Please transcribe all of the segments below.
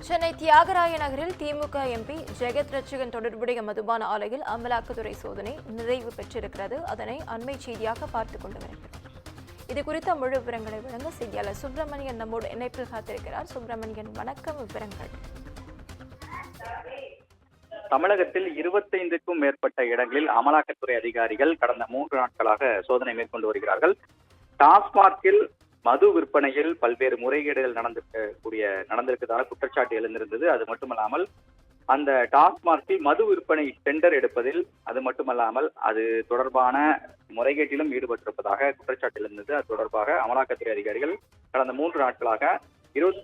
சென்னை தியாகராய நகரில் திமுக எம்பி ஜெகத் ரட்சகன் தொடர்புடைய மதுபான ஆலையில் அமலாக்கத்துறை சோதனை நிறைவு பெற்றிருக்கிறது. அதனை அண்மை செய்தியாக பார்த்துக் கொண்டு வருகிறோம். இது குறித்த முழு விவரங்களை வழங்க செய்தியாளர் சுப்பிரமணியன் நம்மோடு இணைப்பில் காத்திருக்கிறார். சுப்பிரமணியன், வணக்கம். விவரங்கள். தமிழகத்தில் 25க்கும் மேற்பட்ட இடங்களில் அமலாக்கத்துறை அதிகாரிகள் கடந்த 3 நாட்களாக சோதனை மேற்கொண்டு வருகிறார்கள். டாஸ்மாகில் மது விற்பனையில் பல்வேறு முறைகேடுகள் நடந்திருக்கிறதாக குற்றச்சாட்டு எழுந்திருந்தது. அது மட்டுமல்லாமல் அந்த டாஸ்மாகில் மது விற்பனை டெண்டர் எடுப்பதில் அது மட்டுமல்லாமல் அது தொடர்பான முறைகேட்டிலும் ஈடுபட்டிருப்பதாக குற்றச்சாட்டு எழுந்தது. அது தொடர்பாக அமலாக்கத்துறை அதிகாரிகள் கடந்த 3 நாட்களாக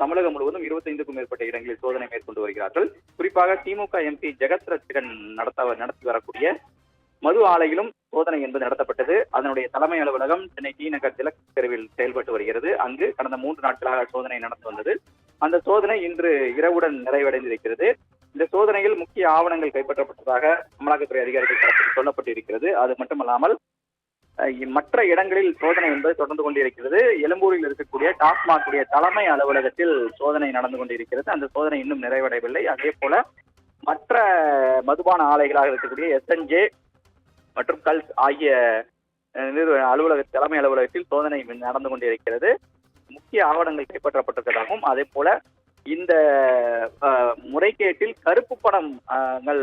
தமிழகம் முழுவதும் 25க்கும் மேற்பட்ட இடங்களில் சோதனை மேற்கொண்டு வருகிறார்கள். குறிப்பாக திமுக எம்பி ஜெகத் ரட்சகன் நடத்தி வரக்கூடிய மது ஆலையிலும் சோதனை என்பது நடத்தப்பட்டது. அதனுடைய தலைமை அலுவலகம் சென்னை டி நகர் திலக் தெருவில் செயல்பட்டு வருகிறது. அங்கு கடந்த 3 நாட்களாக சோதனை நடந்து வந்தது. அந்த சோதனை இன்று இரவுடன் நிறைவடைந்திருக்கிறது. இந்த சோதனையில் முக்கிய ஆவணங்கள் கைப்பற்றப்பட்டதாக அமலாக்கத்துறை அதிகாரிகள் தரப்பில் சொல்லப்பட்டிருக்கிறது. அது மட்டுமல்லாமல் மற்ற இடங்களில் சோதனை என்பது தொடர்ந்து கொண்டிருக்கிறது. எழும்பூரில் இருக்கக்கூடிய டாஸ்மாகுடைய தலைமை அலுவலகத்தில் சோதனை நடந்து கொண்டிருக்கிறது. அந்த சோதனை இன்னும் நிறைவடையவில்லை. அதே போல மற்ற மதுபான ஆலைகளாக இருக்கக்கூடிய SNJ மற்றும் கல்ஸ் ஆகிய தலைமை அலுவலகத்தில் சோதனை நடந்து கொண்டிருக்கிறது. முக்கிய ஆவணங்கள் கைப்பற்றப்பட்டிருப்பதாகவும் அதே போல இந்த முறைகேட்டில் கருப்பு பணங்கள்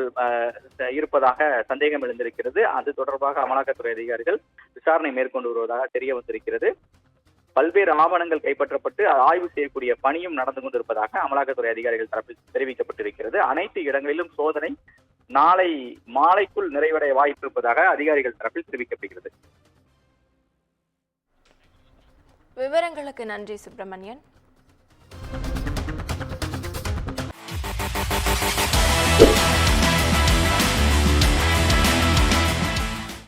இருப்பதாக சந்தேகம் எழுந்திருக்கிறது. அது தொடர்பாக அமலாக்கத்துறை அதிகாரிகள் விசாரணை மேற்கொண்டு வருவதாக தெரிய வந்திருக்கிறது. பல்வேறு ஆவணங்கள் கைப்பற்றப்பட்டு ஆய்வு செய்யக்கூடிய பணியும் நடந்து கொண்டிருப்பதாக அமலாக்கத்துறை அதிகாரிகள் தரப்பில் தெரிவிக்கப்பட்டிருக்கிறது. அனைத்து இடங்களிலும் சோதனை நாளை மாலைக்குள் நிறைவடைய வாய்ப்பிருப்பதாக அதிகாரிகள் தரப்பில் தெரிவிக்கப்படுகிறது. விவரங்களுக்கு நன்றி சுப்பிரமணியன்.